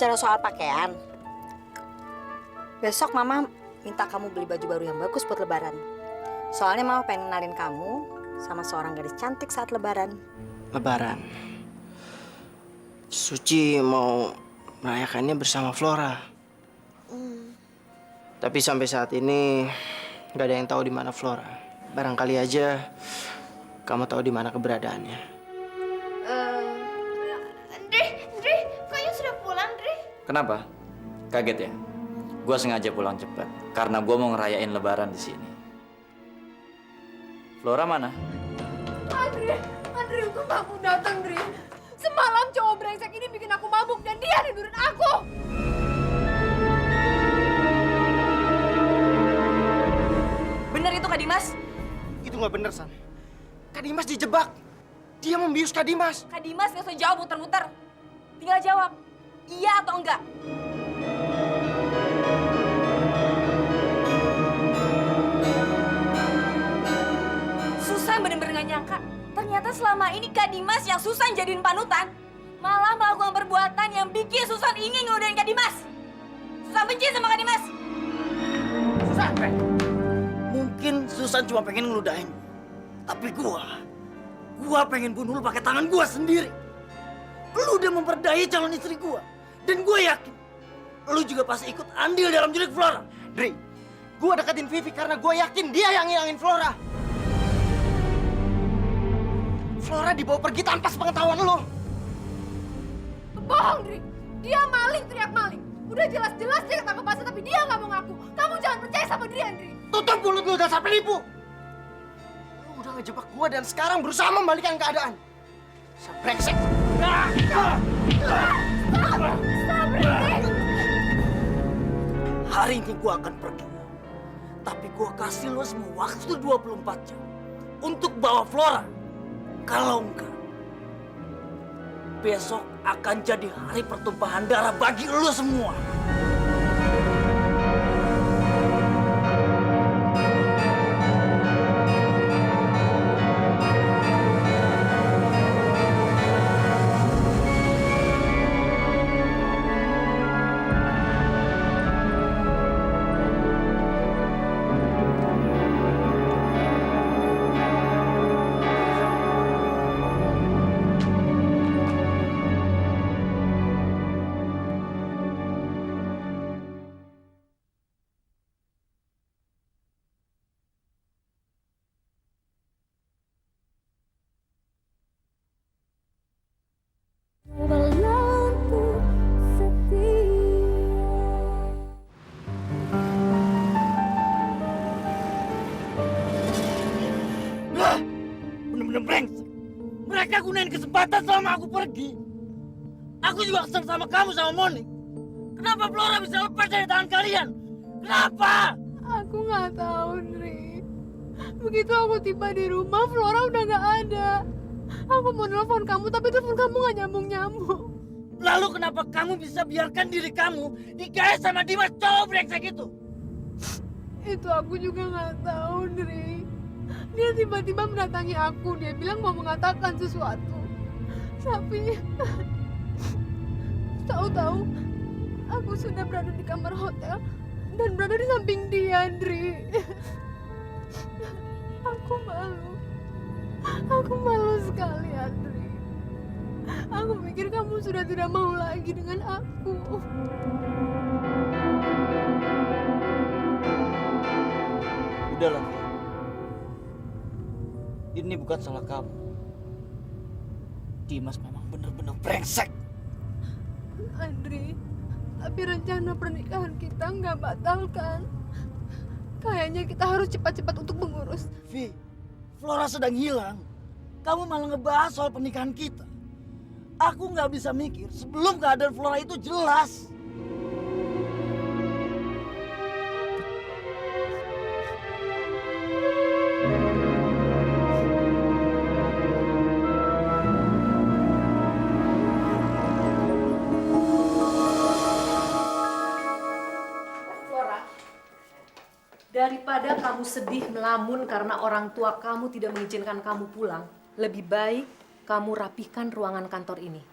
bicara soal pakaian, besok Mama minta kamu beli baju baru yang bagus buat Lebaran. Soalnya Mama pengen kenalin kamu sama seorang gadis cantik saat Lebaran. Lebaran. Suci mau merayakannya bersama Flora. Tapi sampai saat ini nggak ada yang tahu di mana Flora. Barangkali aja kamu tahu di mana keberadaannya. Dre, kayaknya sudah pulang, Dre. Kenapa? Kaget ya? Gua sengaja pulang cepat karena gua mau ngerayain Lebaran di sini. Flora mana? Andre, untung kamu datang, Dre. Semalam cowok brengsek ini bikin aku mabuk dan dia tidurin aku. Bener itu Kak Dimas? Itu nggak bener, San. Kak Dimas dijebak. Dia membius Kak Dimas. Kak Dimas nggak usah jawab muter-muter. Tinggal jawab, iya atau enggak. Susan bener-bener nggak nyangka. Ternyata selama ini Kak Dimas yang Susan jadiin panutan, malah melakukan perbuatan yang bikin Susan ingin ngeludahin Kak Dimas. Susan benci sama Kak Dimas. Susan, mungkin Susan cuma pengen ngeludahin. Tapi gua pengen bunuh lu pakai tangan gua sendiri. Lu udah memperdaya calon istri gua. Dan gua yakin, lu juga pasti ikut andil dalam julik Flora. Dre, gua deketin Vivi karena gua yakin dia yang ngilangin Flora. Flora dibawa pergi tanpa sepengetahuan lu. Bohong, Dre. Dia maling, teriak maling. Udah jelas-jelas dia ketangkep basah tapi dia nggak mau ngaku. Kamu jangan percaya sama dia, Dre. Tutup mulut lu dasar penipu. Lu udah ngejebak gua dan sekarang berusaha membalikan keadaan. Brengsek. Hari ini gua akan pergi. Tapi gua kasih lu semua waktu 24 jam untuk bawa Flora. Kalau enggak, besok akan jadi hari pertumpahan darah bagi lu semua. Bener-bener brengsek. Mereka gunain kesempatan selama aku pergi. Aku juga kesel sama kamu sama Monik. Kenapa Flora bisa lepas dari tangan kalian? Kenapa? Aku nggak tahu, Dre. Begitu aku tiba di rumah, Flora udah nggak ada. Aku mau nelfon kamu, tapi telepon kamu nggak nyambung-nyambung. Lalu kenapa kamu bisa biarkan diri kamu digait sama Dimas cowok brengsek itu? Itu aku juga nggak tahu, Dre. Dia tiba-tiba mendatangi aku. Dia bilang mau mengatakan sesuatu. Tapi tahu-tahu aku sudah berada di kamar hotel dan berada di samping dia, Dri. Aku malu. Aku malu sekali, Andri. Aku pikir kamu sudah tidak mau lagi dengan aku. Udahlah, Vi. Ini bukan salah kamu. Dimas memang benar-benar brengsek. Andri, tapi rencana pernikahan kita nggak batalkan. Kayaknya kita harus cepat-cepat untuk mengurus. Vi, Flora sedang hilang. Kamu malah ngebahas soal pernikahan kita. Aku nggak bisa mikir sebelum keadaan Flora itu jelas. Daripada kamu sedih melamun karena orang tua kamu tidak mengizinkan kamu pulang, lebih baik kamu rapihkan ruangan kantor ini.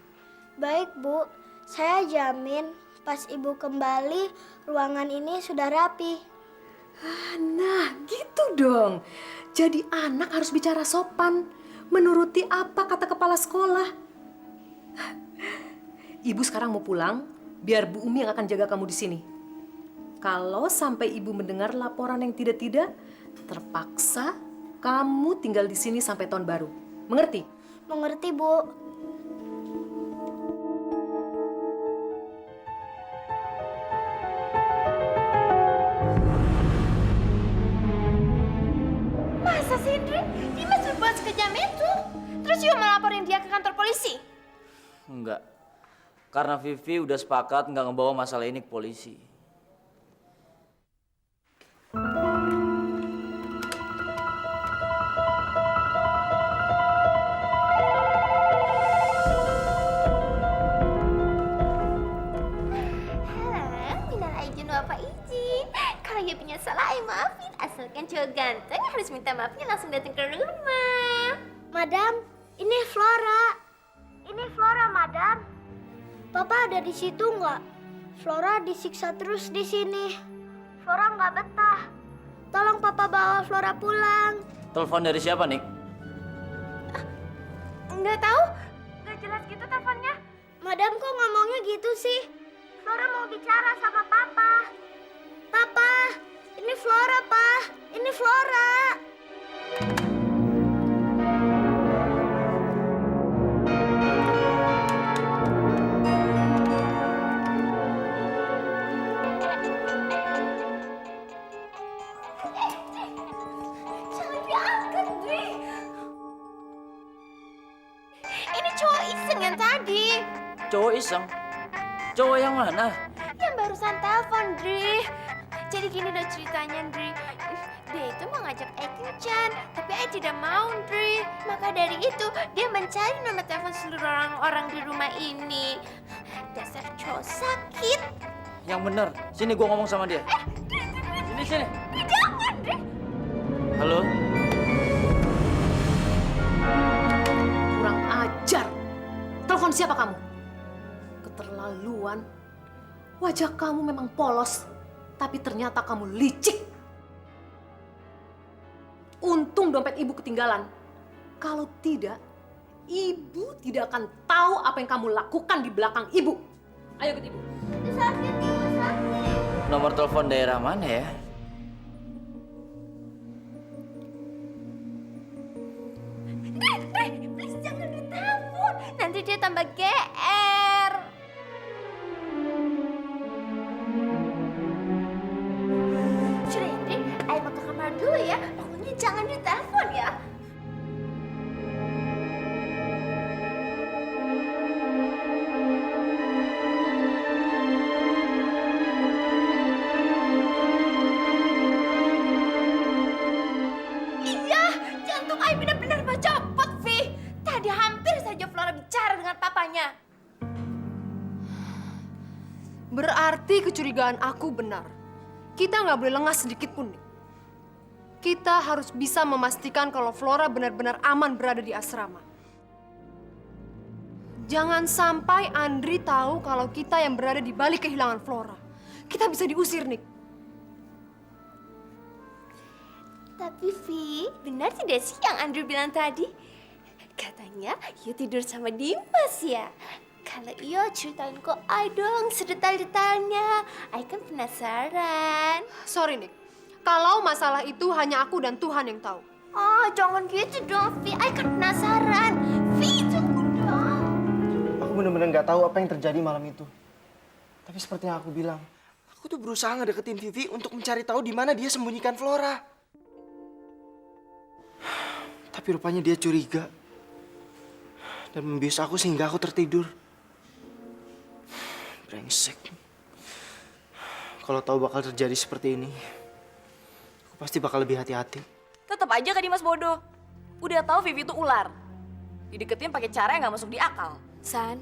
Baik, Bu. Saya jamin pas ibu kembali, ruangan ini sudah rapi. Nah, gitu dong. Jadi anak harus bicara sopan, menuruti apa kata kepala sekolah. Ibu sekarang mau pulang, biar Bu Umi yang akan jaga kamu di sini. Kalau sampai ibu mendengar laporan yang tidak-tidak, terpaksa kamu tinggal di sini sampai tahun baru. Mengerti? Mengerti, Bu? Masa sih, Indri? Dimas berbuat sekejam itu? Terus juga melaporin dia ke kantor polisi? Enggak. Karena Vivi udah sepakat nggak ngebawa masalah ini ke polisi. Halo, minal aijin apa izin. Kalau dia punya salah, ayo maafin. Asalkan cowok ganteng harus minta maafnya langsung datang ke rumah. Madam, ini Flora. Ini Flora, Madam. Papa ada di situ nggak? Flora disiksa terus di sini. Flora nggak betah. Tolong Papa bawa Flora pulang. Telepon dari siapa, Nick? Nggak tahu? Nggak jelas gitu teleponnya. Madam kok ngomongnya gitu sih? Flora mau bicara sama Papa. Papa, ini Flora, Pa. Ini Flora. Jangan diangkat, Dri. Ini cowok iseng yang tadi. Cowok iseng. Cowok yang mana? Yang barusan telepon, Dri. Jadi gini loh ceritanya, Dri. Dia itu mau ngajak Ai kencan, tapi Ai tidak mau, Dri. Maka dari itu, dia mencari nomor telepon seluruh orang-orang di rumah ini. Dasar cowok sakit. Yang bener. Sini gua ngomong sama dia. Sini. Jangan, Dri. Halo? Kurang ajar. Telepon siapa kamu? Keterlaluan. Wajah kamu memang polos, tapi ternyata kamu licik. Untung dompet ibu ketinggalan. Kalau tidak, ibu tidak akan tahu apa yang kamu lakukan di belakang ibu. Ayo ikut ibu. Sakit, ibu sakit. Nomor telepon daerah mana ya? Dri, please jangan ditelepon. Nanti dia tambah GR. Sudah, Dri. Ayo mau ke kamar dulu ya. Pokoknya jangan ditelepon ya. Iya, jantung Ai benar-benar mau copot, Vi. Tadi hampir saja Flora bicara dengan papanya. Berarti kecurigaan aku benar. Kita nggak boleh lengah sedikit pun, Nik. Kita harus bisa memastikan kalau Flora benar-benar aman berada di asrama. Jangan sampai Andri tahu kalau kita yang berada di balik kehilangan Flora. Kita bisa diusir, Nik. Tapi Vi, benar tidak sih yang Andrew bilang tadi? Katanya Iyo tidur sama Dimas ya. Kalau Iyo ceritain ke Ai dong sedetail-detailnya. Ai kan penasaran. Sorry, Nik. Kalau masalah itu hanya aku dan Tuhan yang tahu. Oh, jangan gitu dong, Vi. Ai kan penasaran. Vi, tunggu dong. Aku bener-bener nggak tahu apa yang terjadi malam itu. Tapi seperti yang aku bilang, aku tuh berusaha ngedeketin Vivi untuk mencari tahu di mana dia sembunyikan Flora. Tapi rupanya dia curiga dan membius aku sehingga aku tertidur. Brengsek. Kalau tahu bakal terjadi seperti ini, aku pasti bakal lebih hati-hati. Tetap aja Kak Dimas bodoh. Udah tahu Vivi itu ular. Dideketin pakai cara yang nggak masuk di akal. San,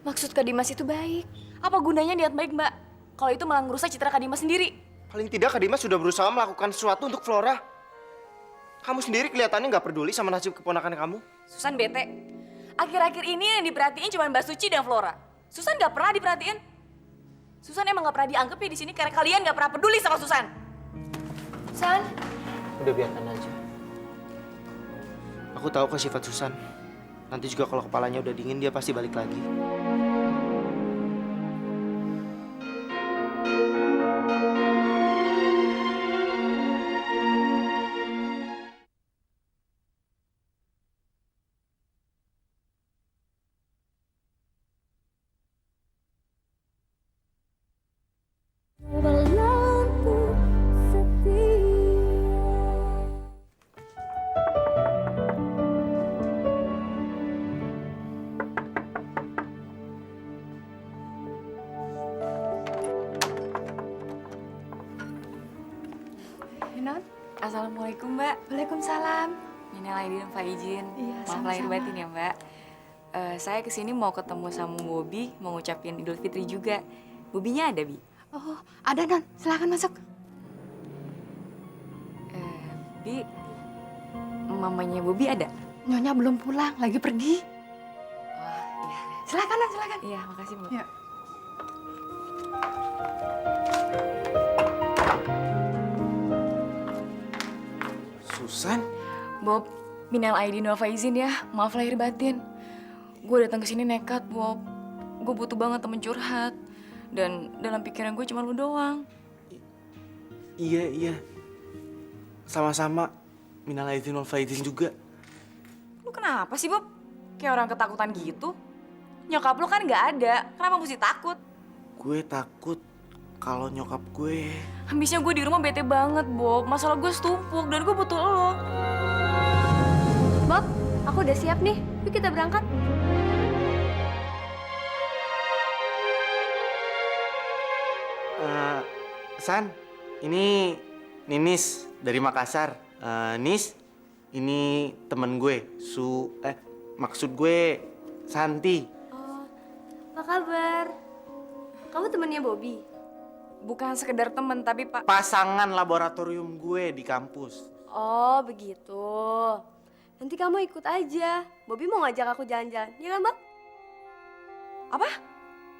maksud Kak Dimas itu baik. Apa gunanya niat baik, Mbak? Kalau itu malah ngerusak citra Kak Dimas sendiri. Paling tidak Kak Dimas sudah berusaha melakukan sesuatu untuk Flora. Kamu sendiri kelihatannya nggak peduli sama nasib keponakan kamu. Susan bete. Akhir-akhir ini yang diperhatiin cuma Mbak Suci dan Flora. Susan gak pernah diperhatiin. Susan emang gak pernah dianggap ya di sini karena kalian gak pernah peduli sama Susan. San, Udah biarkan aja. Aku tahu kok sifat Susan. Nanti juga kalau kepalanya udah dingin dia pasti balik lagi. Non. Assalamualaikum, Mbak. Waalaikumsalam. Minal aidin wal faizin. Iya, Maaf lahir sama-sama. batin ya, Mbak. Saya kesini mau ketemu sama Bobby, mau ngucapin Idul Fitri juga. Bobinya ada, Bi? Oh, ada Non. Silakan masuk. Bi, mamanya Bobby ada? Nyonya belum pulang, lagi pergi. Wah, iya. Silakan Non, silakan. Iya, makasih, Bu. Ya. Susan? Bob, minal aidin wal faizin ya. Maaf lahir batin. Gue datang ke sini nekat, Bob. Gue butuh banget temen curhat. Dan dalam pikiran gue cuma lu doang. Iya. Sama-sama. Minal aidin wal faizin juga. Lu kenapa sih, Bob? Kayak orang ketakutan gitu. Nyokap lu kan nggak ada. Kenapa mesti takut? Gue takut kalau nyokap gue... Habisnya gue di rumah bete banget, Bob. Masalah gue setumpuk dan gue butuh lo. Bob, aku udah siap nih. Yuk kita berangkat. San, ini Ninis dari Makassar. Nis, ini temen gue. Maksud gue Santi. Apa kabar? Kamu temennya Bobby? Bukan sekedar temen, tapi Pak... Pasangan laboratorium gue di kampus. Oh, begitu. Nanti kamu ikut aja. Bobby mau ngajak aku jalan-jalan. Iya kan, Bob? Apa?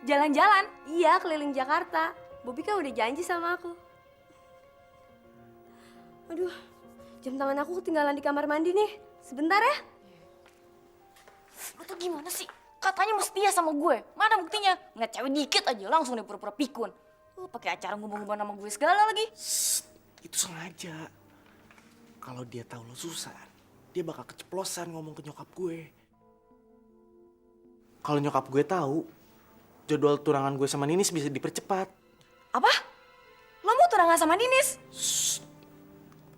Jalan-jalan? Iya, keliling Jakarta. Bobby kan udah janji sama aku. Aduh, jam tangan aku ketinggalan di kamar mandi nih. Sebentar ya. Lu tuh gimana sih? Katanya mau setia sama gue. Mana buktinya? Ngeliat cewek dikit aja langsung deh pura-pura pikun. Lu pakai acara ngubah-ngubah nama gue segala lagi. Itu sengaja. Kalau dia tahu lo Susan, dia bakal keceplosan ngomong ke nyokap gue. Kalau nyokap gue tahu, jadwal tunangan gue sama Ninis bisa dipercepat. Apa? Lo mau tunangan sama Ninis?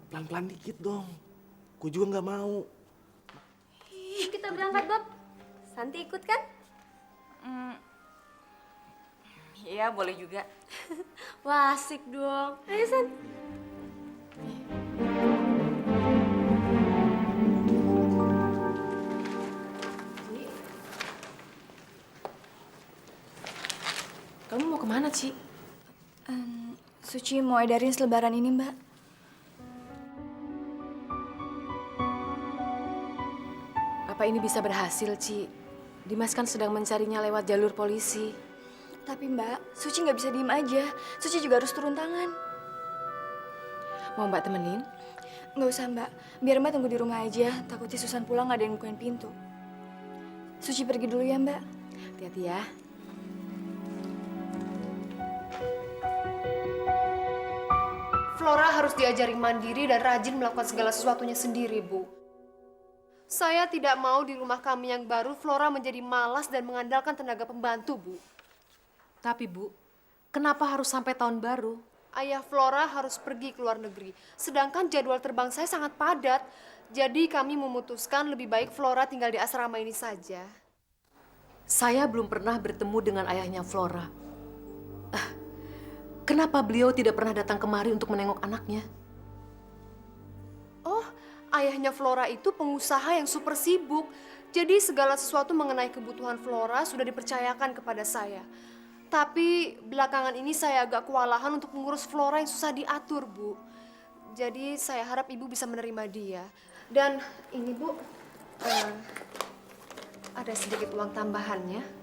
Pelan-pelan dikit dong. Gue juga nggak mau. Yuk kita berangkat, Bob. Santi ikut kan? Iya, boleh juga. Wah, asik dong. Ayo, San. Kamu mau kemana, Ci? Suci mau edarin selebaran ini, Mbak. Apa ini bisa berhasil, Ci? Dimas kan sedang mencarinya lewat jalur polisi. Tapi Mbak, Suci nggak bisa diem aja. Suci juga harus turun tangan. Mau Mbak temenin? Nggak usah, Mbak. Biar Mbak tunggu di rumah aja. Takutnya Susan pulang nggak ada yang bukain pintu. Suci pergi dulu ya, Mbak. Hati-hati ya. Flora harus diajari mandiri dan rajin melakukan segala sesuatunya sendiri, Bu. Saya tidak mau di rumah kami yang baru Flora menjadi malas dan mengandalkan tenaga pembantu, Bu. Tapi Bu, kenapa harus sampai tahun baru? Ayah Flora harus pergi ke luar negeri, sedangkan jadwal terbang saya sangat padat. Jadi kami memutuskan lebih baik Flora tinggal di asrama ini saja. Saya belum pernah bertemu dengan ayahnya Flora. Kenapa beliau tidak pernah datang kemari untuk menengok anaknya? Oh, ayahnya Flora itu pengusaha yang super sibuk. Jadi segala sesuatu mengenai kebutuhan Flora sudah dipercayakan kepada saya. Tapi belakangan ini saya agak kewalahan untuk mengurus Flora yang susah diatur, Bu. Jadi saya harap Ibu bisa menerima dia. Dan ini, Bu, ada sedikit uang tambahannya.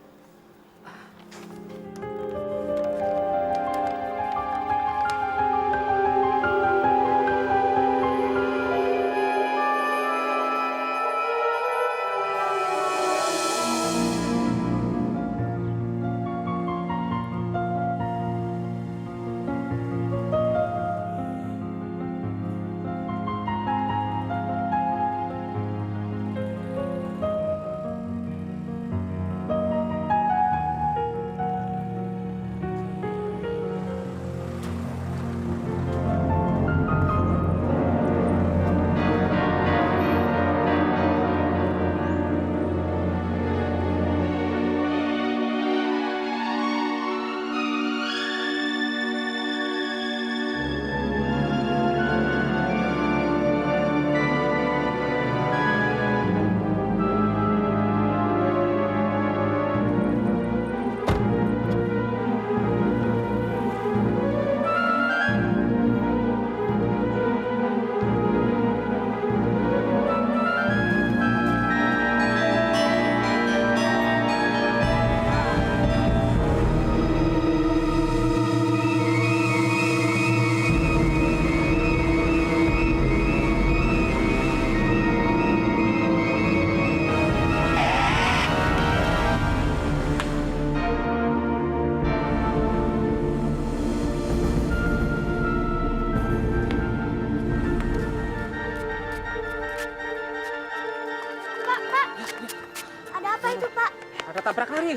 Apa itu, Pak? Ada tabrak lari.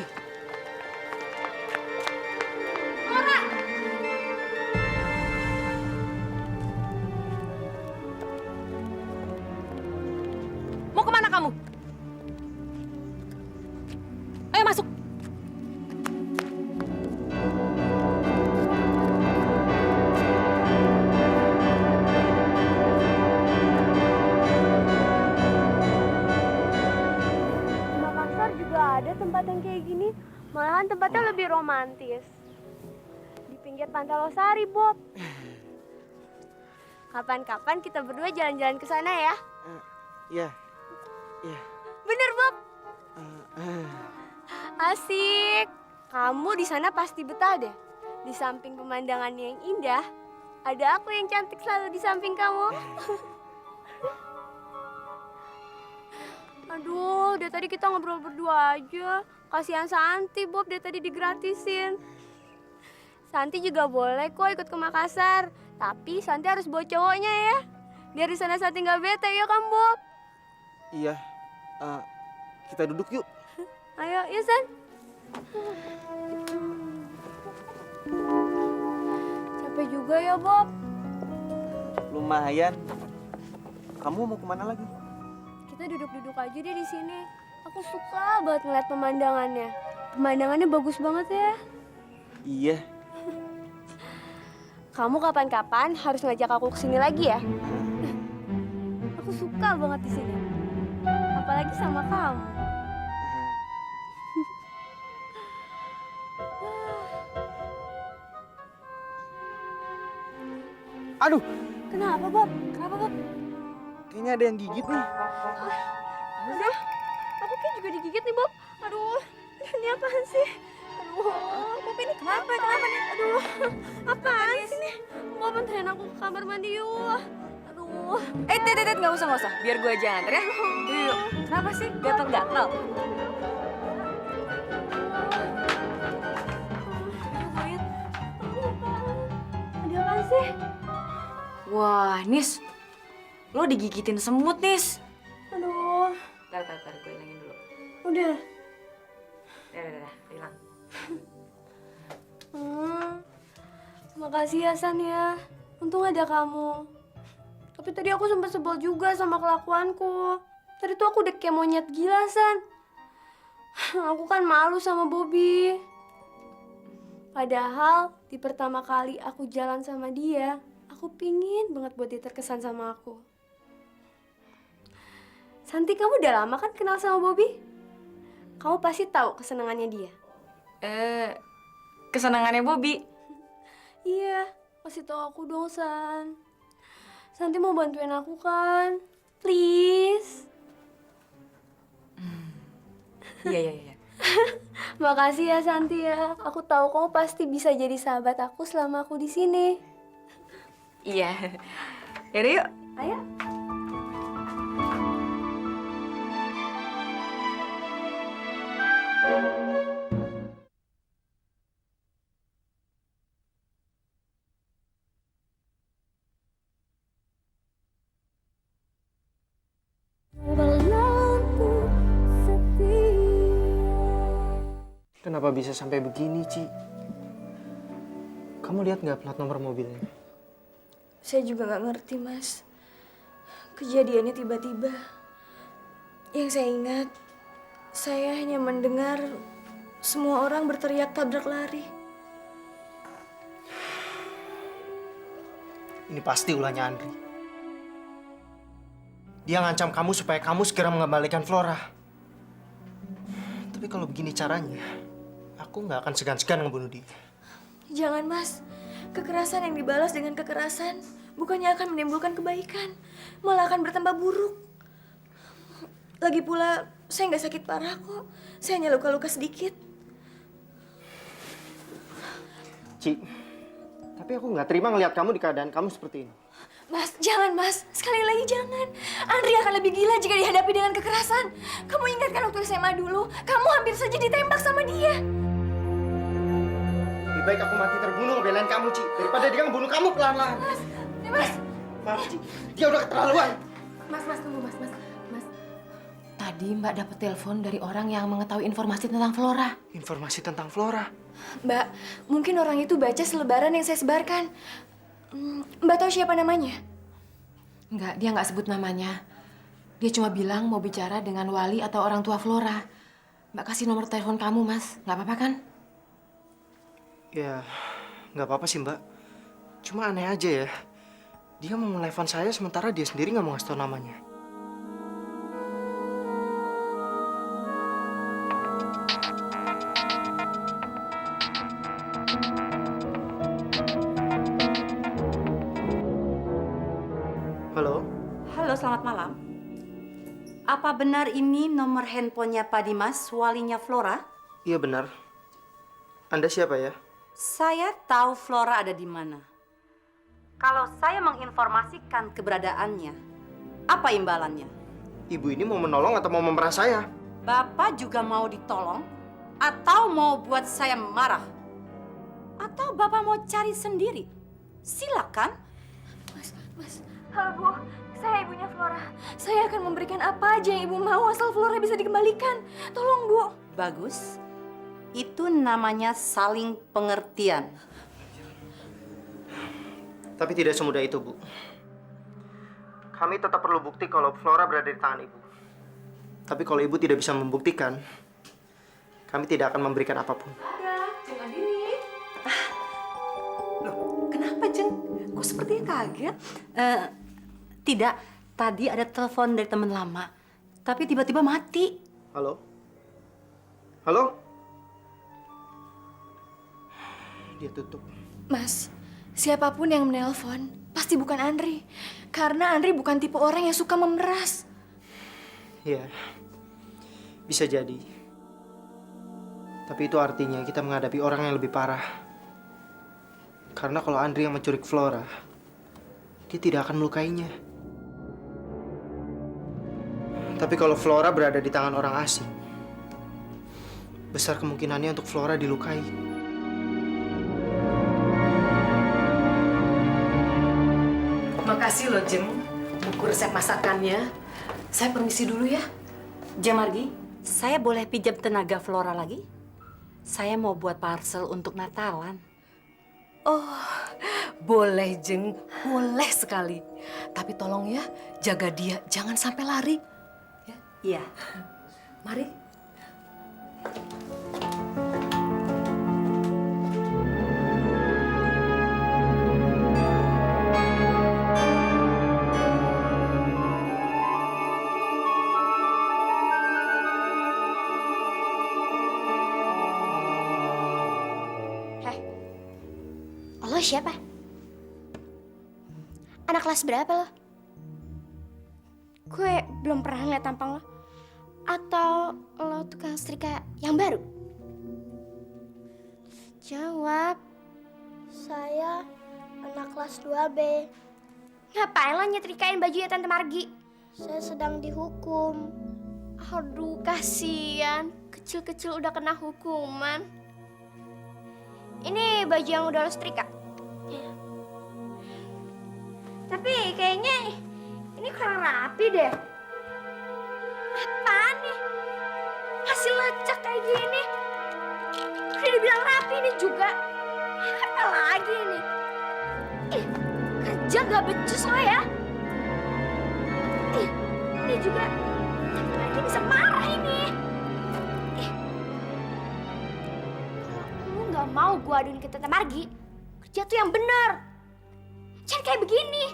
Mau kemana kamu? Ayo masuk. Di Makassar juga ada tempat yang kayak gini. Malahan tempatnya lebih romantis. Di pinggir Pantai Losari, Bob. Kapan-kapan kita berdua jalan-jalan ke sana ya. Iya. Iya. Bener, Bob. Asik. Kamu di sana pasti betah deh. Di samping pemandangannya yang indah, ada aku yang cantik selalu di samping kamu. Aduh, dari tadi kita ngobrol berdua aja. Kasihan Santi, Bob, dari tadi digratisin. Santi juga boleh kok ikut ke Makassar. Tapi Santi harus bawa cowoknya ya. Biar di sana Santi nggak bete, ya kan, Bob? Iya. Kita duduk yuk. Ayo, ya San. Capek juga ya, Bob. Lumayan. Kamu mau kemana lagi? Kita duduk-duduk aja deh di sini. Aku suka banget ngeliat pemandangannya. Pemandangannya bagus banget ya. Iya. Kamu kapan-kapan harus ngajak aku ke sini lagi ya. Aku suka banget di sini. Apalagi sama kamu. Aduh, Kenapa, Bob? Kenapa, Bob? kayaknya ada yang gigit nih. Udah, aku kayak juga digigit nih, Bob. Aduh, ini apaan sih? Aduh, Bob ini kenapa nih? Aduh, apaan sih nih? Bob anterin aku ke kamar mandi yuk. Aduh. Tet, nggak usah. Biar gue aja nganter ya. Yuk. Kenapa sih? Gatel-gatel. Ada apaan sih? Wah, Nis. Lo digigitin semut, Nis. Aduh, Tar, gue hilangin dulu. udah. Udah, hilang. Makasih ya, San ya. Untung ada kamu. Tapi tadi aku sempat sebel juga sama kelakuanku. Tadi tuh aku udah kayak monyet gila, San. Aku kan malu sama Bobby. Padahal di pertama kali aku jalan sama dia, aku pingin banget buat dia terkesan sama aku. Santi, kamu udah lama kan kenal sama Bobby? Kamu pasti tahu kesenangannya dia. Kesenangannya Bobby. Iya, kasih tau aku dong, San. Santi mau bantuin aku kan? Please. Iya. Makasih ya, Santi ya. Aku tahu kamu pasti bisa jadi sahabat aku selama aku di sini. Iya. Yaudah yuk. Ayo. Kenapa bisa sampai begini, Ci? Kamu lihat nggak plat nomor mobilnya? Saya juga nggak ngerti, Mas. Kejadiannya tiba-tiba. Yang saya ingat, saya hanya mendengar semua orang berteriak tabrak lari. Ini pasti ulahnya Andri. Dia ngancam kamu supaya kamu segera mengembalikan Flora. Tapi kalau begini caranya, aku nggak akan segan-segan ngebunuh dia. Jangan, Mas. Kekerasan yang dibalas dengan kekerasan bukannya akan menimbulkan kebaikan, malah akan bertambah buruk. Lagi pula, saya nggak sakit parah kok. Saya hanya luka-luka sedikit. Ci, tapi aku nggak terima ngelihat kamu di keadaan kamu seperti ini. Mas, jangan, Mas. Sekali lagi jangan. Andri akan lebih gila jika dihadapi dengan kekerasan. Kamu ingat kan waktu SMA dulu, kamu hampir saja ditembak sama dia. Lebih baik aku mati terbunuh ngebelain kamu, Ci, daripada dia ngebunuh kamu pelan-pelan. Mas. Maaf, Ci. Dia udah keterlaluan. Mas, tunggu, Mas. Tadi Mbak dapat telepon dari orang yang mengetahui informasi tentang Flora. Informasi tentang Flora? Mbak, mungkin orang itu baca selebaran yang saya sebarkan. Mbak tahu siapa namanya? Enggak, dia nggak sebut namanya. Dia cuma bilang mau bicara dengan wali atau orang tua Flora. Mbak kasih nomor telepon kamu, Mas. Nggak apa-apa kan? Ya, nggak apa-apa sih Mbak. Cuma aneh aja ya. Dia mau nelfon saya sementara dia sendiri nggak mau ngasih tau namanya. Halo? Halo, selamat malam. Apa benar ini nomor handphonenya Pak Dimas, walinya Flora? Iya benar. Anda siapa ya? Saya tahu Flora ada di mana. Kalau saya menginformasikan keberadaannya, apa imbalannya? Ibu ini mau menolong atau mau memeras saya? Bapak juga mau ditolong? Atau mau buat saya marah? Atau Bapak mau cari sendiri? Silakan. Mas, halo Bu, saya ibunya Flora. Saya akan memberikan apa aja yang Ibu mau asal Flora bisa dikembalikan. Tolong Bu. Bagus. Itu namanya saling pengertian. Tapi tidak semudah itu, Bu. Kami tetap perlu bukti kalau Flora berada di tangan Ibu. Tapi kalau Ibu tidak bisa membuktikan, kami tidak akan memberikan apapun. Jeng Andini. Loh, kenapa Jeng? Kok sepertinya kaget? Tidak, tadi ada telepon dari teman lama. Tapi tiba-tiba mati. Halo? Halo? Dia tutup. Mas, siapapun yang menelpon pasti bukan Andri. Karena Andri bukan tipe orang yang suka memeras. Ya, bisa jadi. Tapi itu artinya kita menghadapi orang yang lebih parah. Karena kalau Andri yang menculik Flora, dia tidak akan melukainya. Tapi kalau Flora berada di tangan orang asing, besar kemungkinannya untuk Flora dilukai. Makasih loh, Jeng. Buku resep masakannya. Saya permisi dulu ya. Jamargi, saya boleh pinjam tenaga Flora lagi? Saya mau buat parcel untuk Natalan. Oh, boleh, Jeng. Boleh sekali. Tapi tolong ya, jaga dia. Jangan sampai lari. Ya. Iya. Mari. Lo siapa? Anak kelas berapa lo? Gue belum pernah ngeliat tampang lo. Atau lo tukang setrika yang baru? Jawab. Saya anak kelas 2B. Ngapain lo nyetrikain bajunya Tante Margi? Saya sedang dihukum. Aduh, kasihan. Kecil-kecil udah kena hukuman. Ini baju yang udah lo setrika? Tapi kayaknya ini kurang rapi deh. Apaan nih? Masih lecek kayak gini. Udah dibilang rapi ini juga. Apa lagi ini? Kerja gak becus lo ya? Ini juga. Lagi bisa marah ini. Kalau lu gak mau gua aduin ke Tante Margi, kerja tuh yang bener. Jangan kayak begini.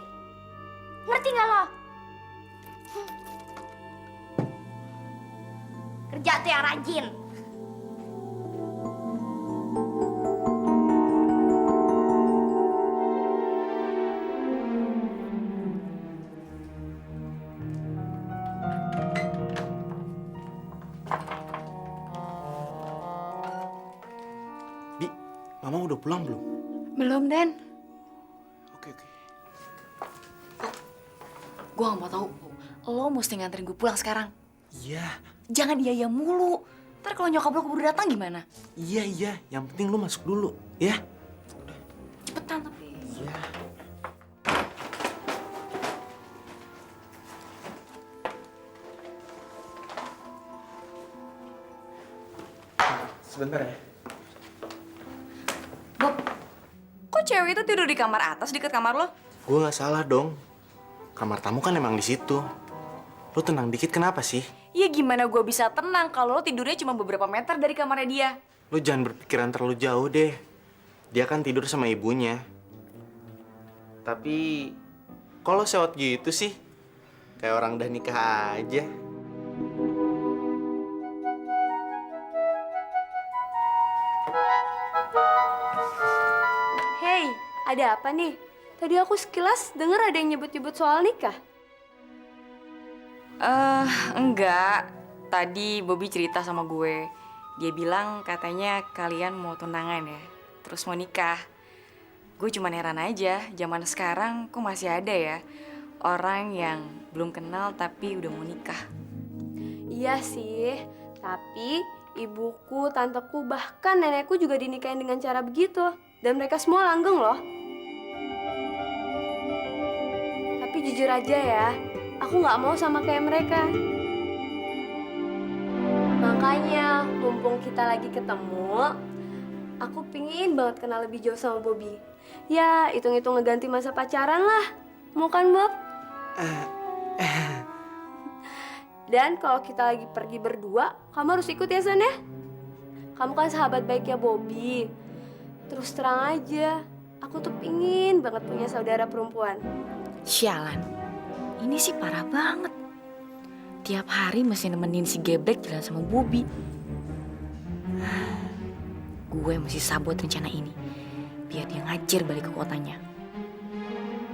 Ngerti gak lo? Kerja tuh yang rajin. Bi, Mama udah pulang belum? Belum, Den. Oke. Gue gak mau tahu. Lo mesti nganterin gue pulang sekarang. Iya. Jangan iya mulu. Ntar kalau nyokap lo keburu datang gimana? Iya. Yang penting lu masuk dulu, ya? Cepetan tapi. Iya. Sebentar ya. Bob, kok cewek itu tidur di kamar atas deket kamar lo? Gue nggak salah dong. Kamar tamu kan emang di situ. Lo tenang dikit kenapa sih? Iya gimana gue bisa tenang kalau lo tidurnya cuma beberapa meter dari kamarnya dia? Lo jangan berpikiran terlalu jauh deh. Dia kan tidur sama ibunya. Tapi kalau sewot gitu sih, kayak orang udah nikah aja. Hey, ada apa nih? Tadi aku sekilas dengar ada yang nyebut-nyebut soal nikah. Enggak. Tadi Bobby cerita sama gue. Dia bilang katanya kalian mau tunangan ya, terus mau nikah. Gue cuma heran aja, zaman sekarang kok masih ada ya orang yang belum kenal tapi udah mau nikah. Iya sih, tapi ibuku, tanteku, bahkan nenekku juga dinikahin dengan cara begitu. Dan mereka semua langgeng loh. Tapi jujur aja ya, aku nggak mau sama kayak mereka. Makanya, mumpung kita lagi ketemu, aku pingin banget kenal lebih jauh sama Bobby. Ya, hitung-hitung ngeganti masa pacaran lah. Mau kan, Bob? Dan kalau kita lagi pergi berdua, kamu harus ikut ya, San ya? Kamu kan sahabat baiknya Bobby. Terus terang aja, aku tuh pingin banget punya saudara perempuan. Sialan, ini sih parah banget. Tiap hari mesti nemenin si geblek jalan sama Bobby. Gue mesti sabot rencana ini, biar dia ngajir balik ke kotanya.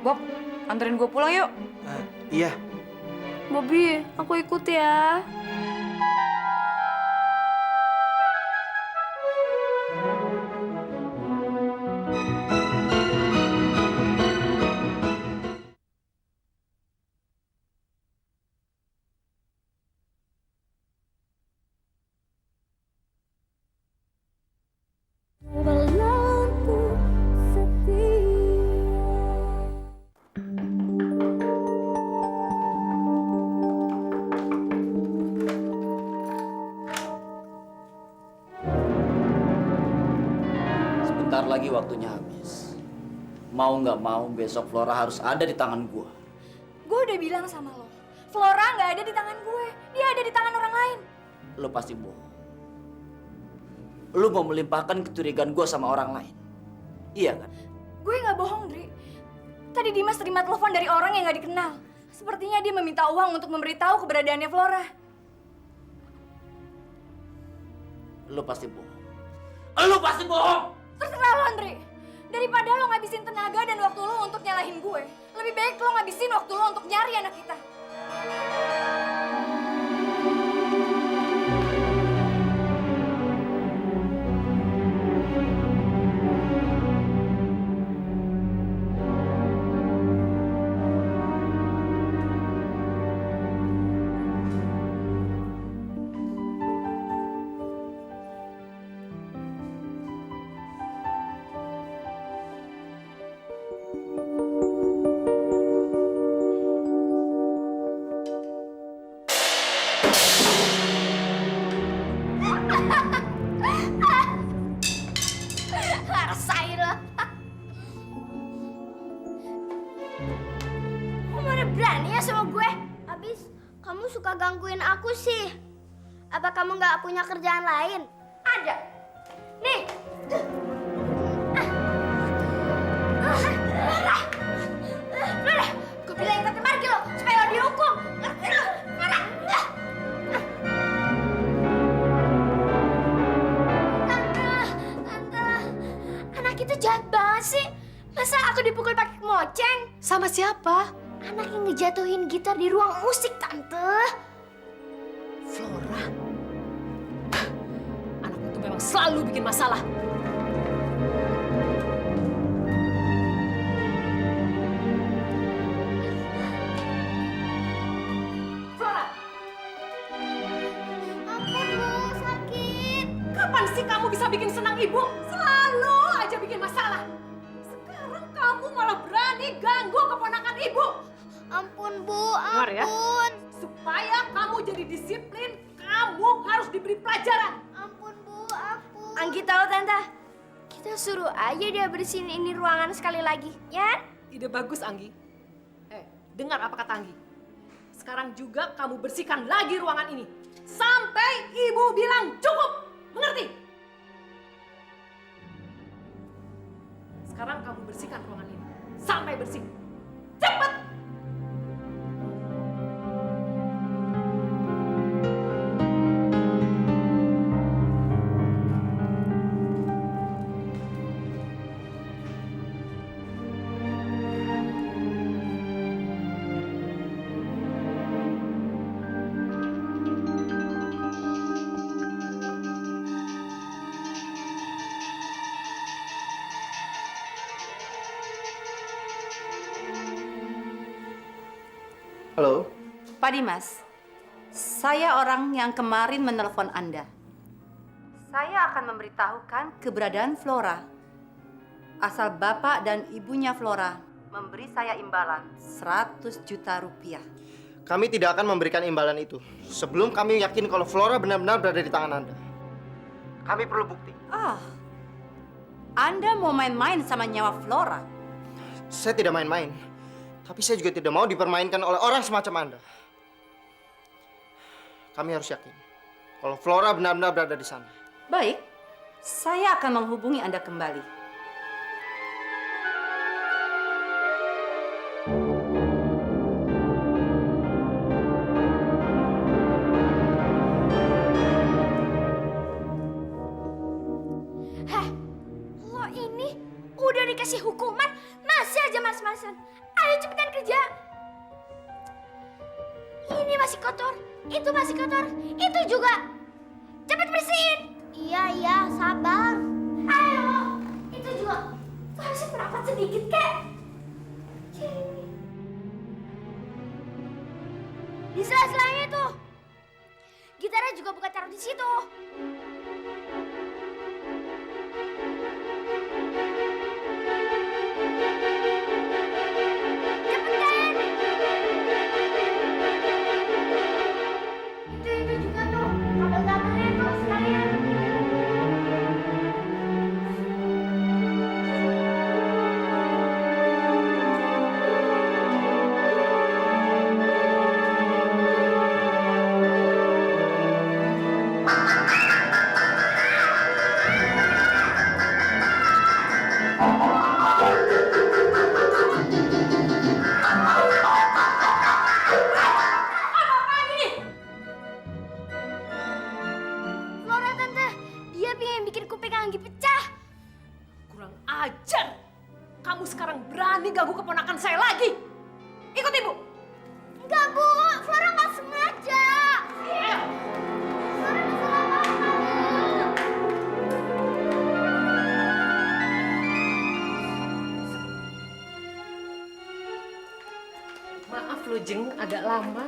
Bob, anterin gue pulang yuk. Iya. Bobby, aku ikut ya. Sebentar lagi waktunya habis. Mau nggak mau besok Flora harus ada di tangan gua. Gue udah bilang sama lo, Flora nggak ada di tangan gue, dia ada di tangan orang lain. Lo pasti bohong. Lo mau melimpahkan kecurigaan gua sama orang lain. Iya kan? Gue nggak bohong, Dri. Tadi Dimas terima telepon dari orang yang nggak dikenal. Sepertinya dia meminta uang untuk memberitahu keberadaannya Flora. Lo pasti bohong. Lo pasti bohong! Terserah lo, Andre. Daripada lo ngabisin tenaga dan waktu lo untuk nyalahin gue, lebih baik lo ngabisin waktu lo untuk nyari anak kita. Rasain lo. Kamu mana berani ya sama gue? Habis kamu suka gangguin aku sih. Apa kamu nggak punya kerjaan lain? Ada. Nih. Udah, gue bilang tante Margi lo supaya lo dihukum. Ngerti lo? Marah. Tante, anak itu jahat banget sih. Masa aku dipukul pakai kemoceng? Sama siapa? Anak yang ngejatuhin gitar di ruang musik, Tante. Flora. Anak itu memang selalu bikin masalah. Flora, Ampun, Bu, sakit. kapan sih kamu bisa bikin senang ibu? Selalu aja bikin masalah. Sekarang kamu malah berani ganggu keponakan ibu. Ampun, Bu, Dengar ya. ampun. Supaya kamu jadi disiplin, kamu harus diberi pelajaran. Ampun, Bu, ampun. Anggi tahu Tante. Kita suruh aja dia bersihin ini ruangan sekali lagi, ya? Ide bagus, Anggi. Dengar apa kata Anggi. Sekarang juga kamu bersihkan lagi ruangan ini. Sampai ibu bilang cukup. Mengerti? Sekarang kamu bersihkan ruangan ini. Sampai bersih. Cepat! Halo? Pak Dimas, saya orang yang kemarin menelpon Anda. Saya akan memberitahukan keberadaan Flora. Asal Bapak dan Ibunya Flora memberi saya imbalan 100 juta rupiah. Kami tidak akan memberikan imbalan itu sebelum kami yakin kalau Flora benar-benar berada di tangan Anda. Kami perlu bukti. Anda mau main-main sama nyawa Flora? Saya tidak main-main. Tapi saya juga tidak mau dipermainkan oleh orang semacam Anda. Kami harus yakin kalau Flora benar-benar berada di sana. Baik, saya akan menghubungi Anda kembali. Heh, lo ini udah dikasih hukuman, masih aja mas-masan. Ayo cepetan kerja. Ini masih kotor, itu masih kotor, itu juga. Cepet bersihin. Iya, sabar. Ayo, itu juga. Harusnya merapat sedikit, kek. Di sela-selanya tuh. Gitarnya juga bukan taruh di situ. Itu juga tuh, kabel-kabelnya tuh sekalian. Flora tante, dia pengen bikin kuping Anggi pecah. Kurang ajar. Kamu sekarang berani ganggu keponakan saya lagi. Ikut ibu. Enggak bu, Flora nggak sengaja. Ayo. Flora nggak salah apa-apa bu. Maaf lo Jeng, agak lama.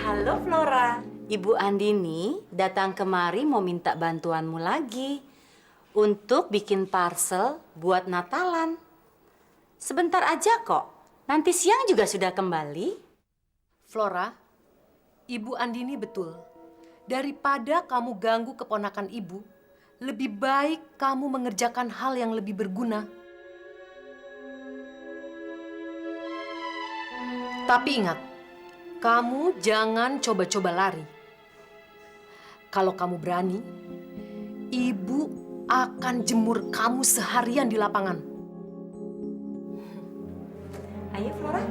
Halo Flora, Ibu Andini datang kemari mau minta bantuanmu lagi untuk bikin parcel buat Natalan. Sebentar aja kok, nanti siang juga sudah kembali. Flora, Ibu Andini betul. Daripada kamu ganggu keponakan ibu, lebih baik kamu mengerjakan hal yang lebih berguna. Tapi ingat, kamu jangan coba-coba lari. Kalau kamu berani, ibu akan jemur kamu seharian di lapangan. Ayo Flora.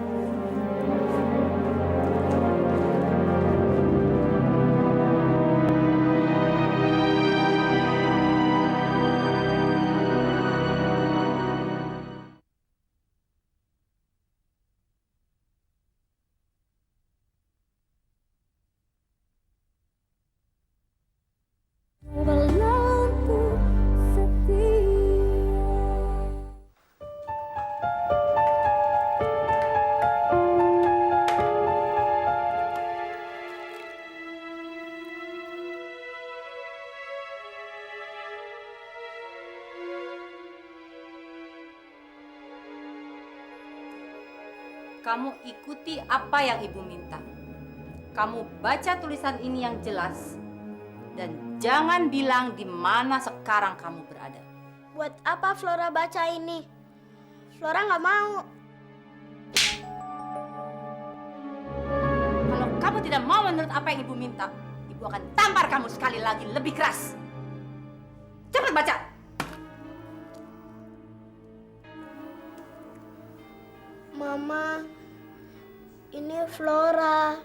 Kamu ikuti apa yang Ibu minta. Kamu baca tulisan ini yang jelas. Dan jangan bilang di mana sekarang kamu berada. Buat apa Flora baca ini? Flora nggak mau. Kalau kamu tidak mau menurut apa yang ibu minta, ibu akan tampar kamu sekali lagi lebih keras. Cepat baca. Mama, ini Flora.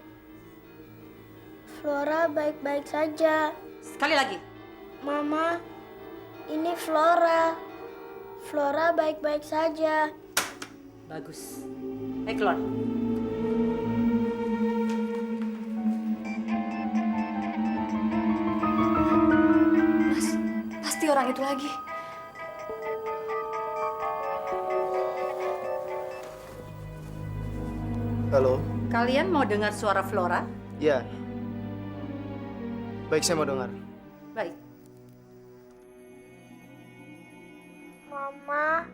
Flora baik-baik saja. Sekali lagi. Mama, ini Flora. Flora baik-baik saja. Bagus. Ayo keluar. Mas, pasti orang itu lagi. Halo? Kalian mau dengar suara Flora? Ya. Baik, saya mau dengar. Baik. Mama,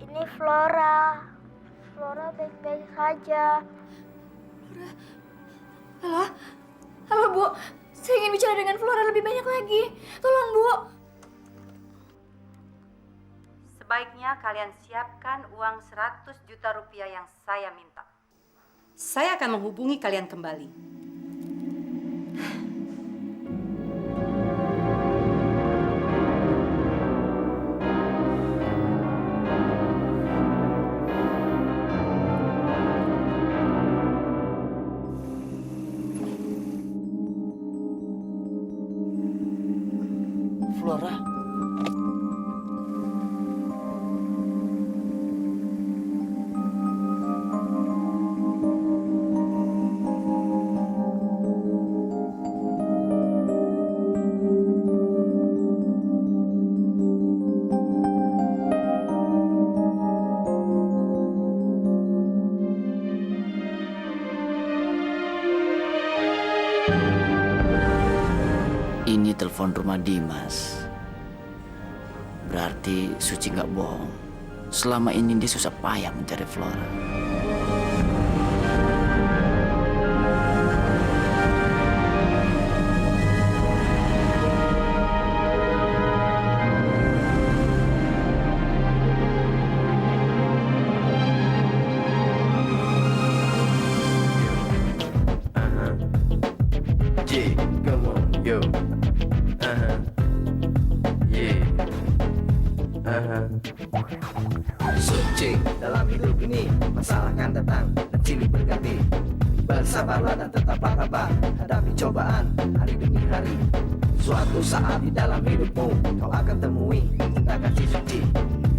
ini Flora. Flora baik-baik saja. Halo? Halo, Bu. Saya ingin bicara dengan Flora lebih banyak lagi. Tolong, Bu. Sebaiknya kalian siapkan uang 100 juta rupiah yang saya minta. Saya akan menghubungi kalian kembali. Flora. Ini telepon rumah Dimas. Berarti Suci nggak bohong. Selama ini dia susah payah mencari Flora. J, come on, yo. Yeah. Suci dalam hidup ini, masalah kan datang dan silih berganti. Bersabarlah dan tetaplah tabah, hadapi cobaan hari demi hari. Suatu saat di dalam hidupmu kau akan temui cinta kasih suci.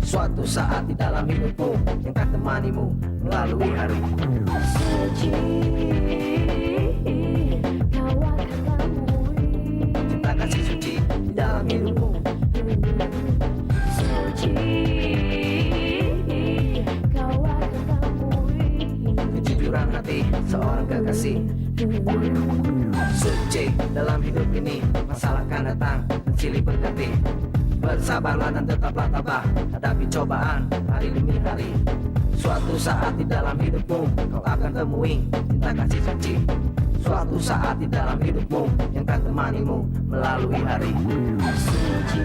Suatu saat di dalam hidupmu yang akan temanimu melalui hari. Suci, kau akan temui cinta kasih suci di dalam hidupmu. Suci, kau akan temui kejujuran hati seorang kekasih. Suci dalam hidup ini, masalah kan datang dan silih berganti. Bersabarlah dan tetaplah tabah, hadapi cobaan hari demi hari. Suatu saat di dalam hidupmu kau akan temui cinta kasih suci. Suatu saat di dalam hidupmu yang akan temanimu melalui hari. Suci.